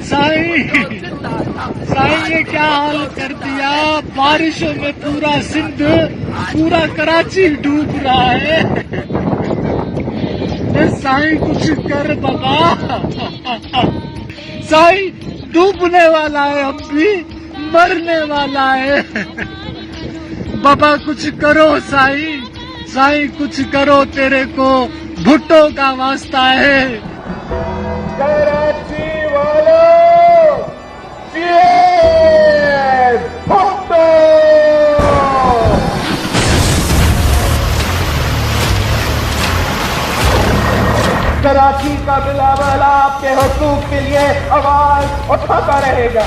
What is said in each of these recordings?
साईं साईं ने क्या हाल कर दिया। बारिशों में पूरा सिंध, पूरा कराची डूब रहा है। साईं कुछ कर बाबा। साईं डूबने वाला है, अब भी मरने वाला है। बाबा कुछ करो साईं, साईं कुछ करो, तेरे को भुट्टो का वास्ता है। कराची वालों, चीयर्स भुट्टो। कराची का बिलावल आपके हुकूक के लिए आवाज उठाता रहेगा।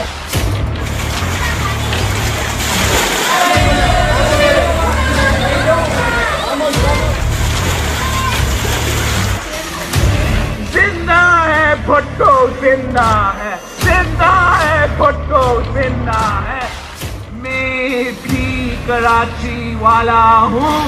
जिंदा है भुट्टो, जिंदा है, जिंदा है भुट्टो, जिंदा है। मैं भी कराची वाला हूँ।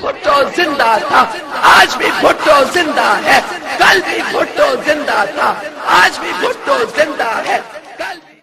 भुट्टो जिंदा था, आज भी भुट्टो जिंदा है, कल भी भुट्टो जिंदा था, आज भी भुट्टो जिंदा है, कल भी।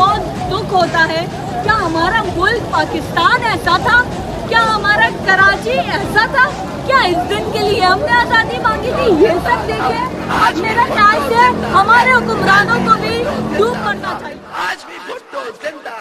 बहुत दुख होता है। क्या हमारा मुल्क पाकिस्तान ऐसा था? क्या हमारा कराची ऐसा था? क्या इस दिन के लिए हमने आज़ादी मांगी थी? ये सब देखें। आज मेरा ख्याल से हमारे हुक्मरानों को भी डूब मरना चाहिए। आज भी भुट्टो जिंदा